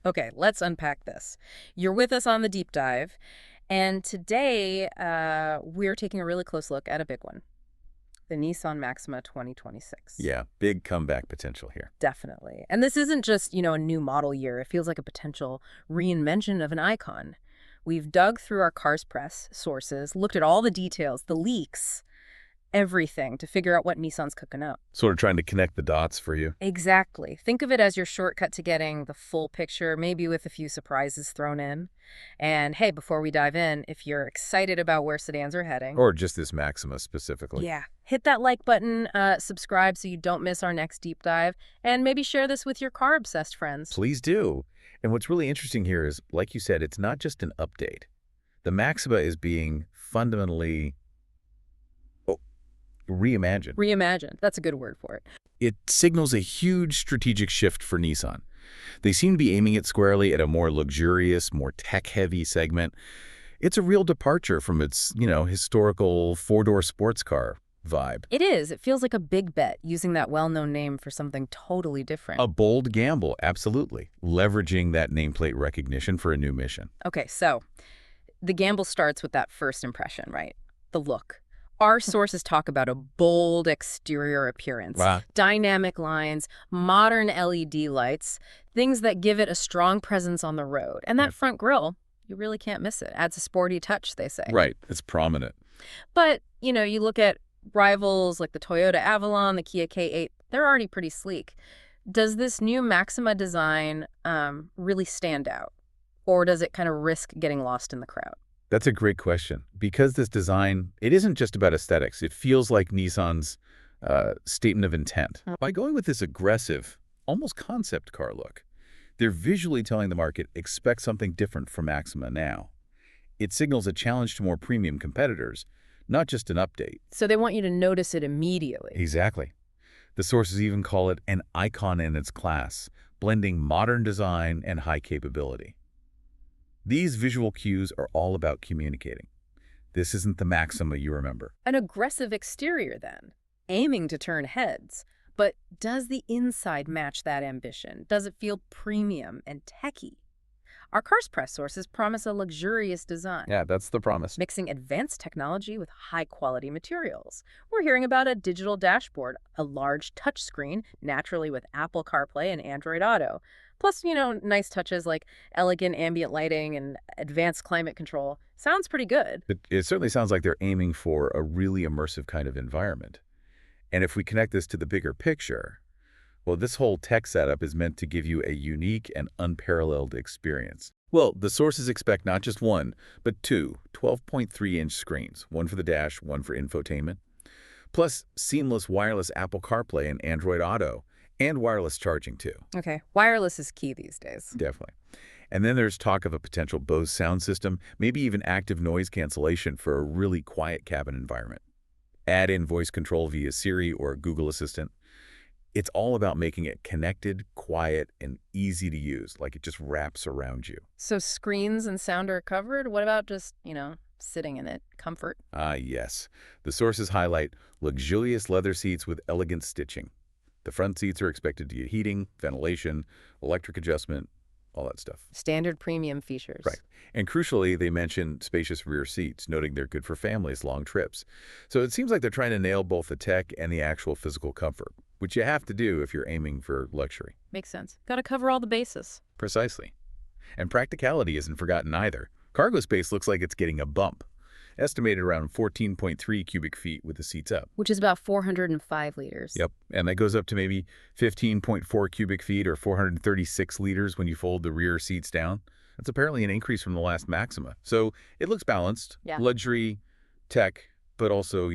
Okay, let's unpack this. You're with us on the deep dive, and today we're taking a really close look at a big one, the Nissan Maxima 2026. Yeah, big comeback potential here. Definitely. And this isn't just, a new model year. It feels like a potential reinvention of an icon. We've dug through our Cars Press sources, looked at all the details, the leaks, everything to figure out what Nissan's cooking up. Sort of trying to connect the dots for you. Exactly. Think of it as your shortcut to getting the full picture, maybe with a few surprises thrown in. And hey, before we dive in, if you're excited about where sedans are heading, Or just this Maxima specifically. yeah, hit that like button, subscribe so you don't miss our next deep dive, and maybe share this with your car-obsessed friends. Please do. And what's really interesting here is, like you said, it's not just an update. The Maxima is being fundamentally reimagined. Reimagined. That's a good word for it. It signals a huge strategic shift for Nissan. They seem to be aiming it squarely at a more luxurious, more tech-heavy segment. It's a real departure from its, historical four-door sports car vibe. It is. It feels like a big bet, using that well-known name for something totally different. A bold gamble, absolutely. Leveraging that nameplate recognition for a new mission. Okay, so the gamble starts with that first impression, right? The look. Our sources talk about a bold exterior appearance, Wow. dynamic lines, modern LED lights, things that give it a strong presence on the road. And that front grille, you really can't miss it. Adds a sporty touch, they say. Right, it's prominent. But, you look at rivals like the Toyota Avalon, the Kia K8, they're already pretty sleek. Does this new Maxima design really stand out? Or does it kind of risk getting lost in the crowd? That's a great question. Because this design, it isn't just about aesthetics. It feels like Nissan's statement of intent. By going with this aggressive, almost concept car look, they're visually telling the market, expect something different from Maxima now. It signals a challenge to more premium competitors, not just an update. So they want you to notice it immediately. Exactly. The sources even call it an icon in its class, blending modern design and high capability. These visual cues are all about communicating. This isn't the Maxima you remember. An aggressive exterior, then, aiming to turn heads. But does the inside match that ambition? Does it feel premium and techy? Our Cars Press sources promise a luxurious design, Yeah, that's the promise. mixing advanced technology with high-quality materials. We're hearing about a digital dashboard, a large touchscreen, naturally with Apple CarPlay and Android Auto. Plus, nice touches like elegant ambient lighting and advanced climate control. Sounds pretty good. It certainly sounds like they're aiming for a really immersive kind of environment. And if we connect this to the bigger picture, well, this whole tech setup is meant to give you a unique and unparalleled experience. Well, the sources expect not just one, but two 12.3-inch screens, one for the dash, one for infotainment, plus seamless wireless Apple CarPlay and Android Auto, and wireless charging too. Okay, wireless is key these days. Definitely. And then there's talk of a potential Bose sound system, maybe even active noise cancellation for a really quiet cabin environment. Add in voice control via Siri or Google Assistant. It's all about making it connected, quiet, and easy to use, like it just wraps around you. So screens and sound are covered? What about just, sitting in it? Comfort? Ah, yes. The sources highlight luxurious leather seats with elegant stitching. The front seats are expected to get heating, ventilation, electric adjustment, all that stuff. Standard premium features. Right. And crucially, they mention spacious rear seats, noting they're good for families' long trips. So it seems like they're trying to nail both the tech and the actual physical comfort, which you have to do if you're aiming for luxury. Makes sense. Got to cover all the bases. Precisely. And practicality isn't forgotten either. Cargo space looks like it's getting a bump, estimated around 14.3 cubic feet with the seats up. Which is about 405 liters. Yep, and that goes up to maybe 15.4 cubic feet or 436 liters when you fold the rear seats down. That's apparently an increase from the last Maxima. So it looks balanced, Yeah. luxury, tech, but also,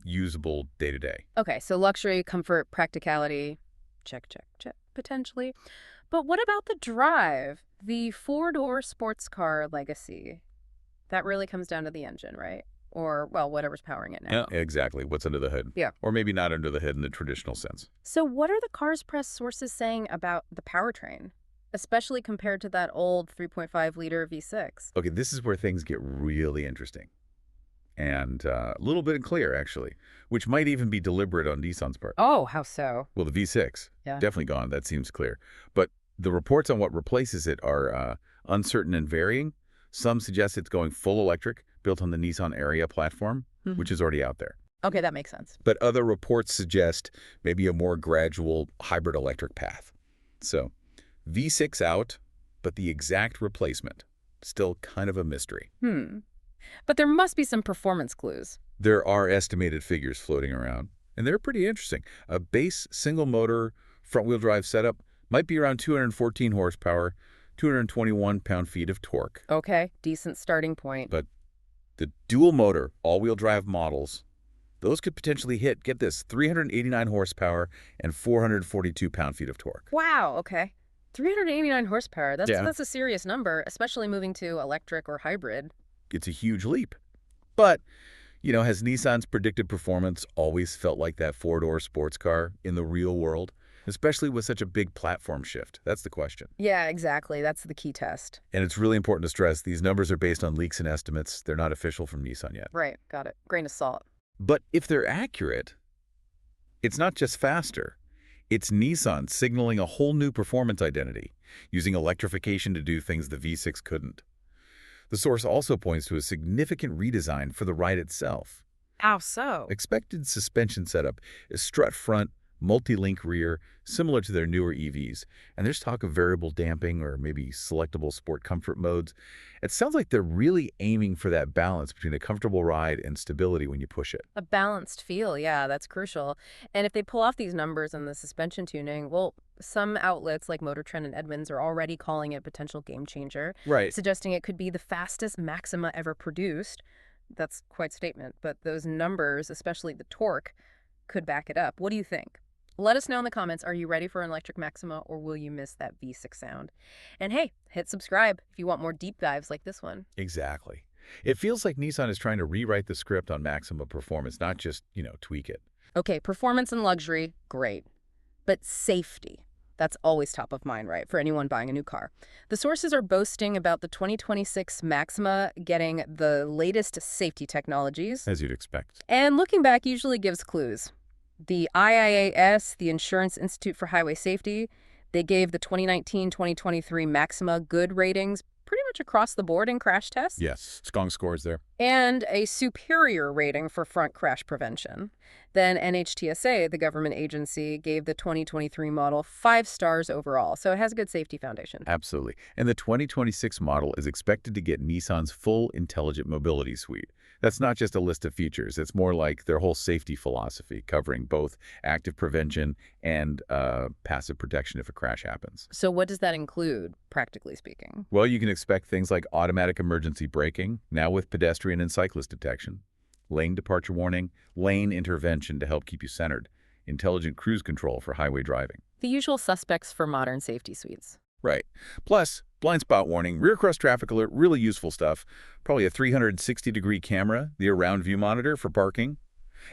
usable day to day. Okay, so luxury, comfort, practicality, check, check, check, potentially. But what about the drive? The four-door sports car legacy. That really comes down to the engine, right? Or, well, whatever's powering it now. Yeah, exactly. What's under the hood? Yeah. Or maybe not under the hood in the traditional sense. So what are the Cars Press sources saying about the powertrain, especially compared to that old 3.5-liter V6? Okay, this is where things get really interesting. And a little bit unclear, actually, which might even be deliberate on Nissan's part. Oh, how so? Well, the V6, Yeah. definitely gone. That seems clear. But The reports on what replaces it are uncertain and varying. Some suggest it's going full electric, built on the Nissan Ariya platform, which is already out there. Okay, that makes sense. But other reports suggest maybe a more gradual hybrid electric path. So V6 out, but the exact replacement, still kind of a mystery. But there must be some performance clues. There are estimated figures floating around, and they're pretty interesting. A base single-motor front-wheel drive setup might be around 214 horsepower, 221 pound-feet of torque. Okay, decent starting point. But the dual-motor all-wheel drive models, those could potentially hit, get this, 389 horsepower and 442 pound-feet of torque. Wow, okay. 389 horsepower, Yeah. that's a serious number, especially moving to electric or hybrid. It's a huge leap. But, has Nissan's predicted performance always felt like that four-door sports car in the real world, especially with such a big platform shift? That's the question. Yeah, exactly. That's the key test. And it's really important to stress these numbers are based on leaks and estimates. They're not official from Nissan yet. Right, got it. Grain of salt. But if they're accurate, it's not just faster. It's Nissan signaling a whole new performance identity, using electrification to do things the V6 couldn't. The source also points to a significant redesign for the ride itself. How so? Expected suspension setup is strut front, multi-link rear, similar to their newer EVs, and there's talk of variable damping or maybe selectable sport comfort modes. It sounds like they're really aiming for that balance between a comfortable ride and stability when you push it. A balanced feel, yeah, that's crucial. And if they pull off these numbers and the suspension tuning, well, some outlets like Motor Trend and Edmunds are already calling it a potential game changer, Right. suggesting it could be the fastest Maxima ever produced. That's quite a statement, but those numbers, especially the torque, could back it up. What do you think? Let us know in the comments, are you ready for an electric Maxima or will you miss that V6 sound? And hey, hit subscribe if you want more deep dives like this one. Exactly. It feels like Nissan is trying to rewrite the script on Maxima performance, not just, tweak it. Okay, performance and luxury, great. But safety, that's always top of mind, right, for anyone buying a new car. The sources are boasting about the 2026 Maxima getting the latest safety technologies. As you'd expect. And looking back usually gives clues. The IIAS, the Insurance Institute for Highway Safety, they gave the 2019-2023 Maxima good ratings pretty much across the board in crash tests. Yes, strong scores there. And a superior rating for front crash prevention. Then NHTSA, the government agency, gave the 2023 model 5 stars overall, so it has a good safety foundation. Absolutely. And the 2026 model is expected to get Nissan's full intelligent mobility suite. That's not just a list of features. It's more like their whole safety philosophy, covering both active prevention and passive protection if a crash happens. So what does that include, practically speaking? Well, you can expect things like automatic emergency braking, now with pedestrian and cyclist detection, lane departure warning, lane intervention to help keep you centered, intelligent cruise control for highway driving. The usual suspects for modern safety suites. Right. Plus, blind spot warning, rear cross traffic alert, really useful stuff. Probably a 360-degree camera, the around view monitor for parking,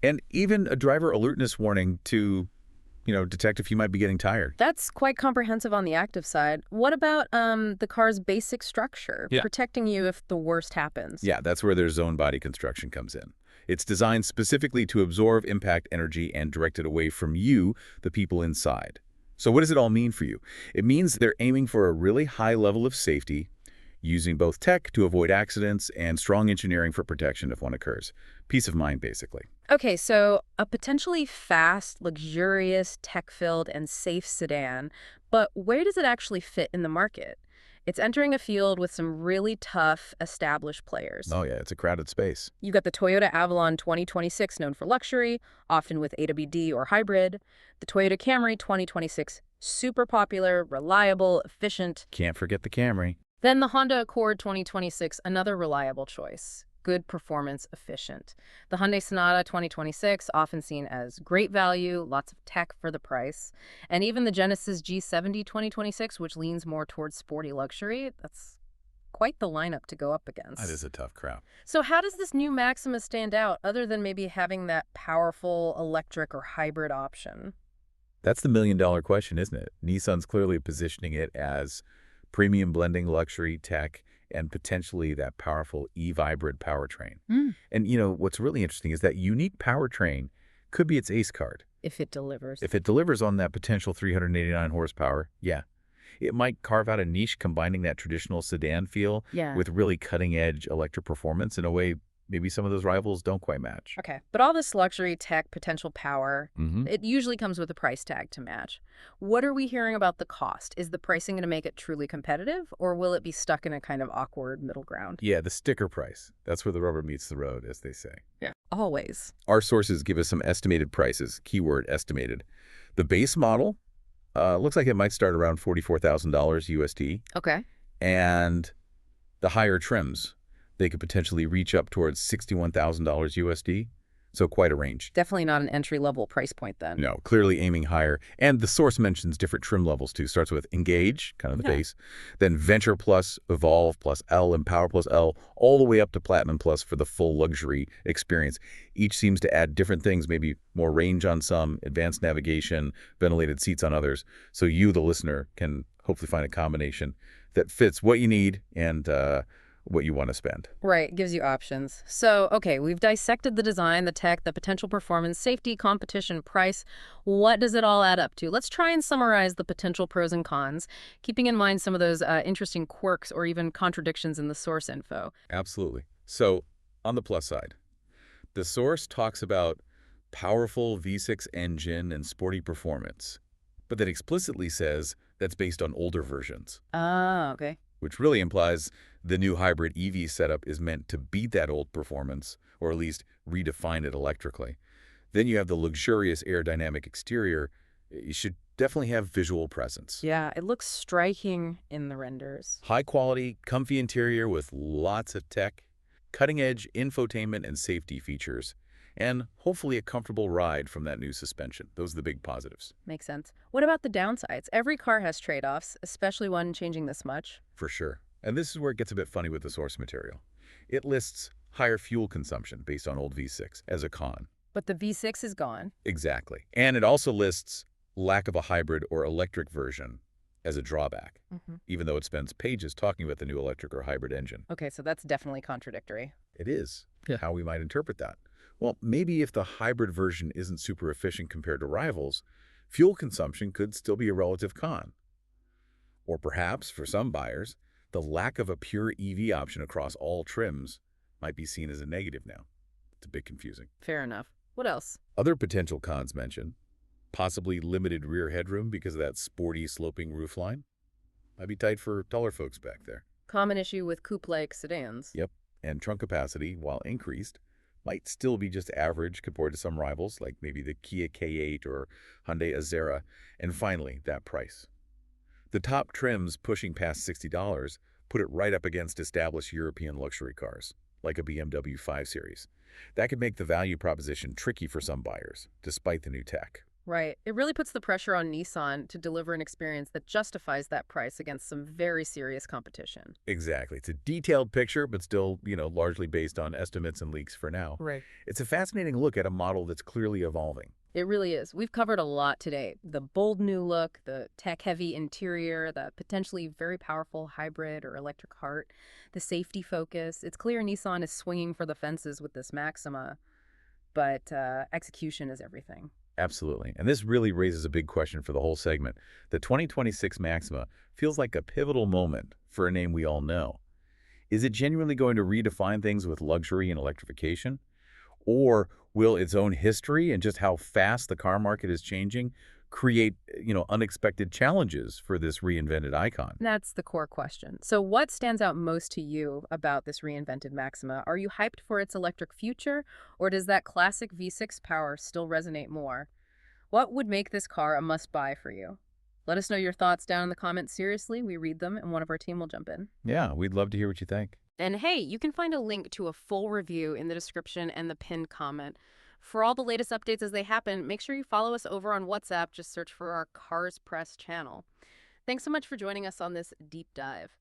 and even a driver alertness warning to, detect if you might be getting tired. That's quite comprehensive on the active side. What about the car's basic structure, protecting you if the worst happens? Yeah, that's where their zone body construction comes in. It's designed specifically to absorb impact energy and direct it away from you, the people inside. So what does it all mean for you? It means they're aiming for a really high level of safety, using both tech to avoid accidents and strong engineering for protection if one occurs. Peace of mind, basically. Okay, so a potentially fast, luxurious, tech-filled, and safe sedan, but where does it actually fit in the market? It's entering a field with some really tough, established players. Oh yeah, it's a crowded space. You got the Toyota Avalon 2026, known for luxury, often with AWD or hybrid. The Toyota Camry 2026, super popular, reliable, efficient. Can't forget the Camry. Then the Honda Accord 2026, another reliable choice. Good performance, efficient. The Hyundai Sonata 2026, often seen as great value, lots of tech for the price. And even the Genesis G70 2026, which leans more towards sporty luxury. That's quite the lineup to go up against. That is a tough crowd. So how does this new Maxima stand out, other than maybe having that powerful electric or hybrid option? That's the million-dollar question, isn't it? Nissan's clearly positioning it as premium blending luxury tech and potentially that powerful e-hybrid powertrain. And what's really interesting is that unique powertrain could be its ace card. If it delivers. If it delivers on that potential 389 horsepower, yeah. It might carve out a niche combining that traditional sedan feel Yeah. with really cutting-edge electric performance in a way maybe some of those rivals don't quite match. Okay. But all this luxury, tech, potential power, hmm it usually comes with a price tag to match. What are we hearing about the cost? Is the pricing going to make it truly competitive, or will it be stuck in a kind of awkward middle ground? Yeah, the sticker price. That's where the rubber meets the road, as they say. Yeah. Always. Our sources give us some estimated prices, keyword estimated. The base model looks like it might start around $44,000 USD, Okay. and the higher trims, they could potentially reach up towards $61,000 USD, so quite a range. Definitely not an entry-level price point then. No, clearly aiming higher. And the source mentions different trim levels too. Starts with Engage, kind of the Yeah. base, then Venture Plus, Evolve Plus L, and Power Plus L, all the way up to Platinum Plus for the full luxury experience. Each seems to add different things, maybe more range on some, advanced navigation, ventilated seats on others. So you, the listener, can hopefully find a combination that fits what you need and what you want to spend. Right, gives you options. So, okay, we've dissected the design, the tech, the potential performance, safety, competition, price. What does it all add up to? Let's try and summarize the potential pros and cons, keeping in mind some of those interesting quirks or even contradictions in the source info. Absolutely. So on the plus side, the source talks about powerful V6 engine and sporty performance, but that explicitly says that's based on older versions, Ah, okay. which really implies the new hybrid EV setup is meant to beat that old performance, or at least redefine it electrically. Then you have the luxurious aerodynamic exterior. You should definitely have visual presence. Yeah, it looks striking in the renders. High quality, comfy interior with lots of tech, cutting-edge infotainment and safety features, and hopefully a comfortable ride from that new suspension. Those are the big positives. Makes sense. What about the downsides? Every car has trade-offs, especially one changing this much. For sure. And this is where it gets a bit funny with the source material. It lists higher fuel consumption based on old V6 as a con. But the V6 is gone. Exactly. And it also lists lack of a hybrid or electric version as a drawback, even though it spends pages talking about the new electric or hybrid engine. Okay, so that's definitely contradictory. It is. Yeah. How we might interpret that. Well, maybe if the hybrid version isn't super efficient compared to rivals, fuel consumption could still be a relative con. Or perhaps, for some buyers, the lack of a pure EV option across all trims might be seen as a negative now. It's a bit confusing. Fair enough. What else? Other potential cons mentioned, possibly limited rear headroom because of that sporty sloping roofline. Might be tight for taller folks back there. Common issue with coupe-like sedans. Yep. And trunk capacity, while increased, might still be just average compared to some rivals, like maybe the Kia K8 or Hyundai Azera. And finally, that price. The top trims pushing past $60 put it right up against established European luxury cars, like a BMW 5 Series. That could make the value proposition tricky for some buyers, despite the new tech. Right. It really puts the pressure on Nissan to deliver an experience that justifies that price against some very serious competition. Exactly. It's a detailed picture, but still, largely based on estimates and leaks for now. Right. It's a fascinating look at a model that's clearly evolving. It really is. We've covered a lot today. The bold new look, the tech-heavy interior, the potentially very powerful hybrid or electric heart, the safety focus. It's clear Nissan is swinging for the fences with this Maxima, but execution is everything. Absolutely. And this really raises a big question for the whole segment. The 2026 Maxima feels like a pivotal moment for a name we all know. Is it genuinely going to redefine things with luxury and electrification? Or will its own history and just how fast the car market is changing create, unexpected challenges for this reinvented icon? That's the core question. So what stands out most to you about this reinvented Maxima? Are you hyped for its electric future, or does that classic V6 power still resonate more? What would make this car a must-buy for you? Let us know your thoughts down in the comments. Seriously, we read them, and one of our team will jump in. Yeah, we'd love to hear what you think. And hey, you can find a link to a full review in the description and the pinned comment. For all the latest updates as they happen, make sure you follow us over on WhatsApp. Just search for our Cars Press channel. Thanks so much for joining us on this deep dive.